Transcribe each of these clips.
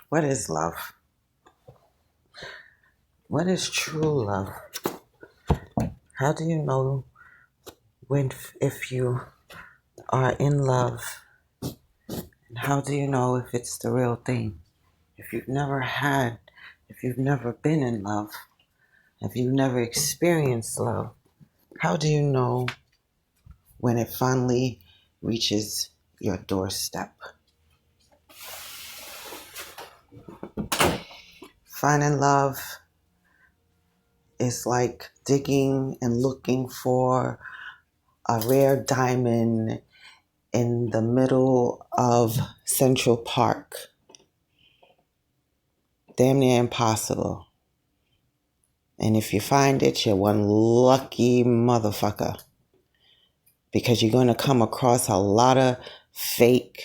What is love? What is true love? How do you know when if you are in love? And how do you know if it's the real thing? If you've never had, if you've never been in love, if you've never experienced love, how do you know when it finally reaches your doorstep? Finding love is like digging and looking for a rare diamond in the middle of Central Park. Damn near impossible. And if you find it, you're one lucky motherfucker. Because you're going to come across a lot of fake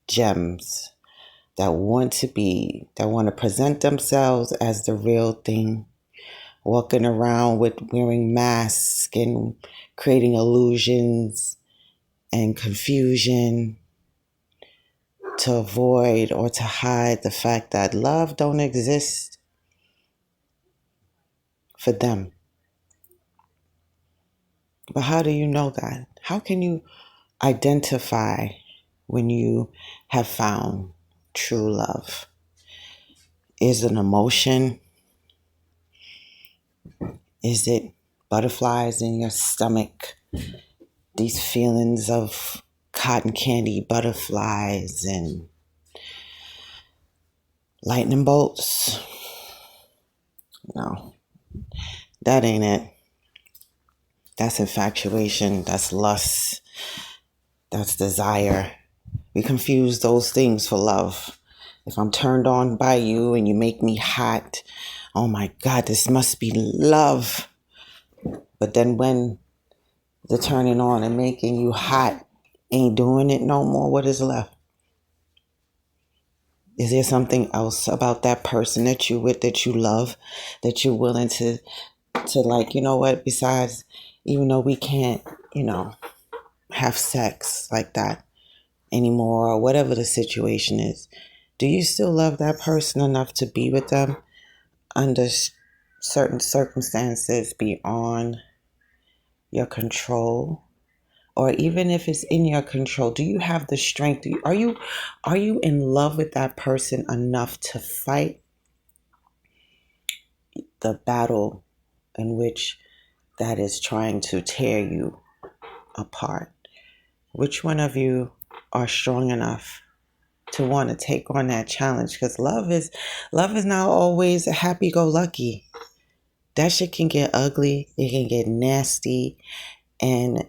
gems that want to present themselves as the real thing, walking around with wearing masks and creating illusions and confusion to avoid or to hide the fact that love don't exist for them. But how do you know that? How can you identify when you have found true love? Is it an emotion? Is it butterflies in your stomach? These feelings of cotton candy butterflies and lightning bolts? No, that ain't it. That's infatuation. That's lust. That's desire. We confuse those things for love. If I'm turned on by you and you make me hot, oh my God, this must be love. But then when the turning on and making you hot ain't doing it no more, what is left? Is there something else about that person that you with, that you love, that you're willing to like, you know what, besides, even though we can't, have sex like that anymore, or whatever the situation is, do you still love that person enough to be with them under certain circumstances beyond your control? Or even if it's in your control, do you have the strength? Are you in love with that person enough to fight the battle in which that is trying to tear you apart? Which one of you are strong enough to want to take on that challenge? Because love is not always happy go lucky. That shit can get ugly, it can get nasty, and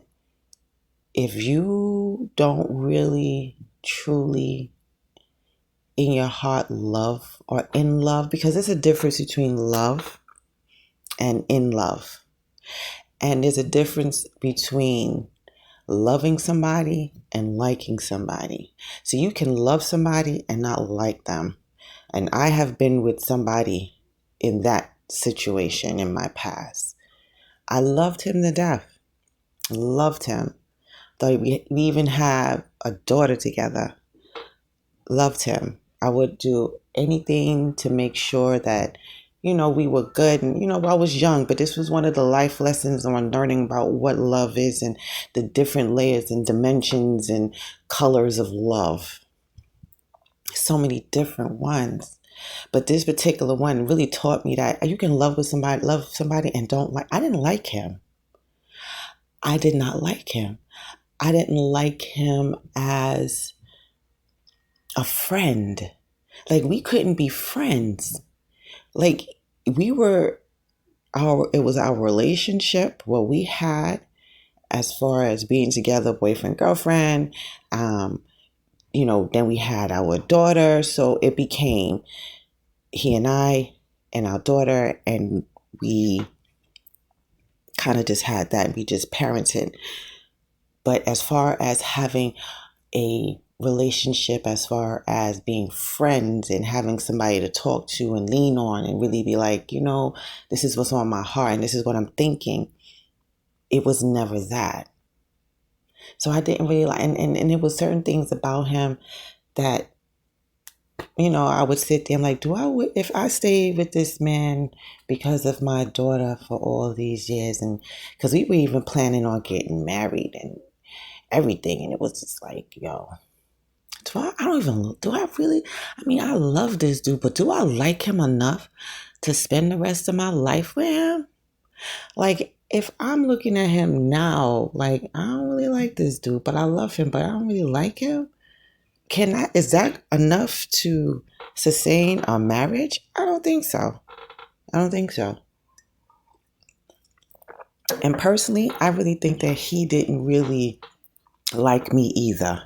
if you don't really truly in your heart love, or in love, because there's a difference between love and in love. And there's a difference between loving somebody and liking somebody. So you can love somebody and not like them. And I have been with somebody in that situation in my past. I loved him to death. Loved him. Though we even have a daughter together. Loved him. I would do anything to make sure that, we were good. And, I was young, but this was one of the life lessons on learning about what love is and the different layers and dimensions and colors of love. So many different ones. But this particular one really taught me that you can love somebody and don't like. I didn't like him. I did not like him. I didn't like him as a friend. Like, we couldn't be friends. Like, we were it was our relationship, what we had as far as being together, boyfriend, girlfriend. Then we had our daughter. So it became he and I and our daughter, and we kind of just had that. We just parented. But as far as having a relationship, as far as being friends and having somebody to talk to and lean on and really be like, this is what's on my heart and this is what I'm thinking, it was never that. So I didn't really like, and it was certain things about him that I would sit there and like, if I stay with this man because of my daughter for all these years, and because we were even planning on getting married and everything, and it was just like, yo, I don't even, do I really, I mean, I love this dude, but do I like him enough to spend the rest of my life with him? Like, if I'm looking at him now, like, I don't really like this dude, but I love him, but I don't really like him. Is that enough to sustain a marriage? I don't think so. I don't think so. And personally, I really think that he didn't really like me either.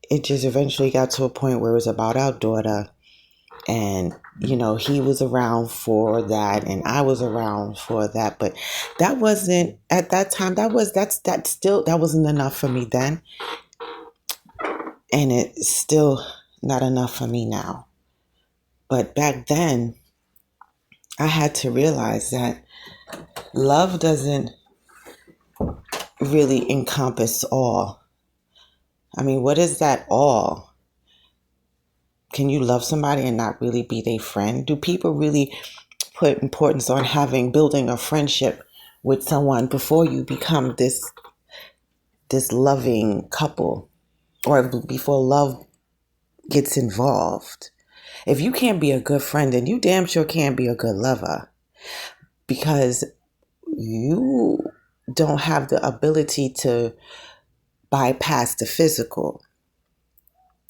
It just eventually got to a point where it was about our daughter, and he was around for that and I was around for that, but that wasn't at that time, that wasn't enough for me then, and it's still not enough for me now. But back then I had to realize that love doesn't really encompass all. I mean, what is that all? Can you love somebody and not really be their friend? Do people really put importance on building a friendship with someone before you become this loving couple, or before love gets involved? If you can't be a good friend, then you damn sure can't be a good lover, because you don't have the ability to bypass the physical.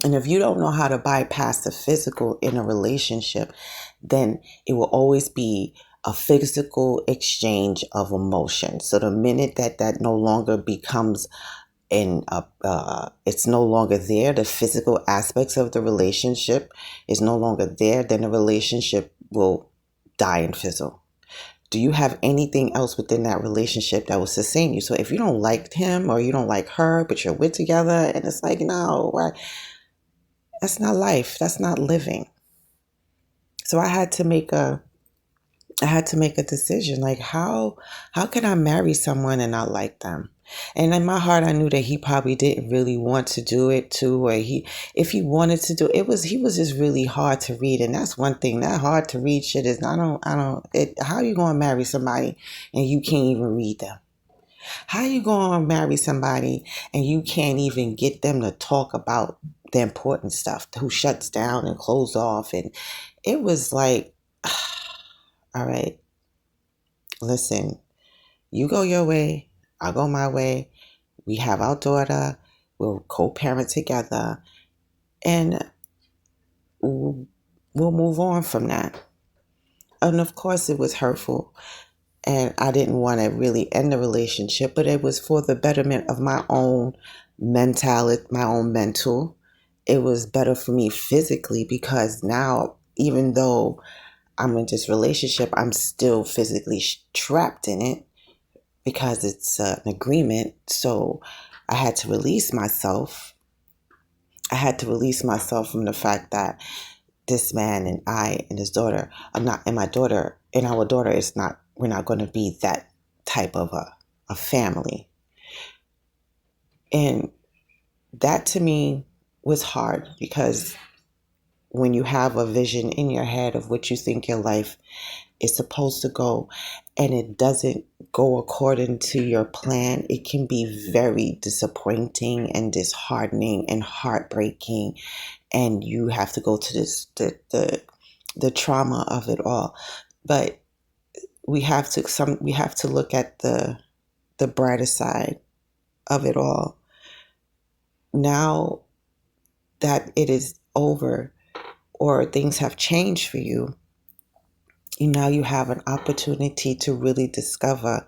And if you don't know how to bypass the physical in a relationship, then it will always be a physical exchange of emotion. So the minute that no longer becomes it's no longer there, the physical aspects of the relationship is no longer there, then the relationship will die and fizzle. Do you have anything else within that relationship that will sustain you? So if you don't like him or you don't like her, but you're with together, and it's like, no, that's not life. That's not living. So I had to make a decision. Like, how can I marry someone and not like them? And in my heart, I knew that he probably didn't really want to do it too, or if he wanted to do it, he was just really hard to read. And that's one thing, that hard to read shit is, how are you going to marry somebody and you can't even read them? How are you going to marry somebody and you can't even get them to talk about the important stuff, who shuts down and close off? And it was like, all right, listen, you go your way, I'll go my way. We have our daughter, we'll co-parent together, and we'll move on from that. And of course, it was hurtful, and I didn't want to really end the relationship, but it was for the betterment of my own mentality, my own mental. It was better for me physically, because now, even though I'm in this relationship, I'm still physically trapped in it because it's an agreement. So I had to release myself. I had to release myself from the fact that this man and I and his daughter are not, and my daughter and our daughter is not, we're not going to be that type of a family. And that to me was hard, because when you have a vision in your head of what you think your life is supposed to go, and it doesn't go according to your plan, it can be very disappointing and disheartening and heartbreaking, and you have to go to the trauma of it all. But we have to look at the brighter side of it all. Now that it is over, or things have changed for you, now you have an opportunity to really discover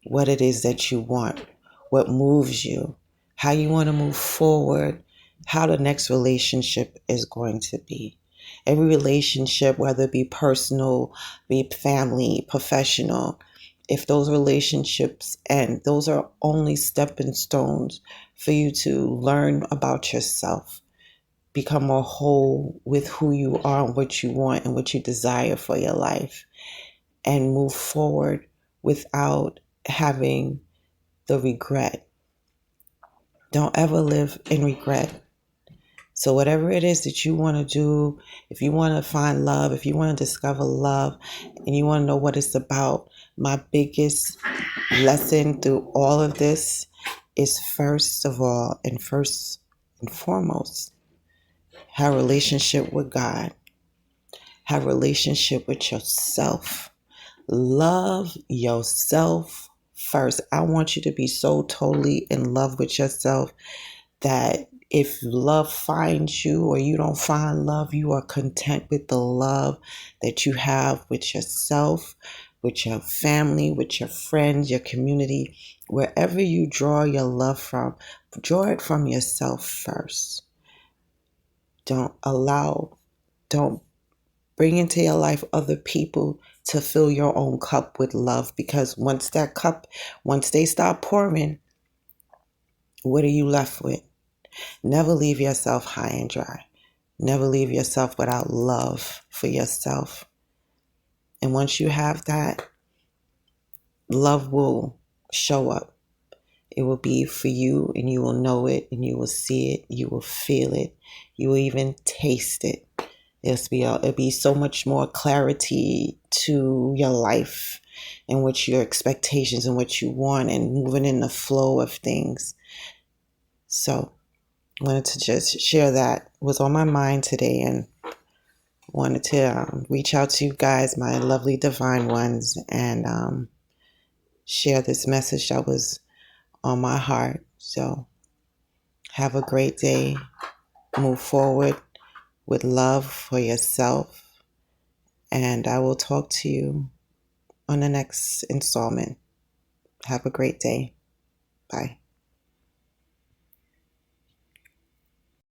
what it is that you want, what moves you, how you want to move forward, how the next relationship is going to be. Every relationship, whether it be personal, be family, professional, if those relationships end, those are only stepping stones for you to learn about yourself, become more whole with who you are and what you want and what you desire for your life, and move forward without having the regret. Don't ever live in regret. So whatever it is that you want to do, if you want to find love, if you want to discover love, and you want to know what it's about, my biggest lesson through all of this is first of all and first and foremost, have a relationship with God, have a relationship with yourself. Love yourself first. I want you to be so totally in love with yourself that if love finds you or you don't find love, you are content with the love that you have with yourself, with your family, with your friends, your community. Wherever you draw your love from, draw it from yourself first. Don't bring into your life other people to fill your own cup with love, because once they start pouring, what are you left with? Never leave yourself high and dry. Never leave yourself without love for yourself. And once you have that, love will show up. It will be for you, and you will know it, and you will see it, you will feel it, you will even taste it. It'll be so much more clarity to your life and what your expectations and what you want, and moving in the flow of things. So I wanted to just share that was on my mind today, and wanted to reach out to you guys, my lovely divine ones, and share this message that was on my heart. So have a great day. Move forward with love for yourself. And I will talk to you on the next installment. Have a great day. Bye.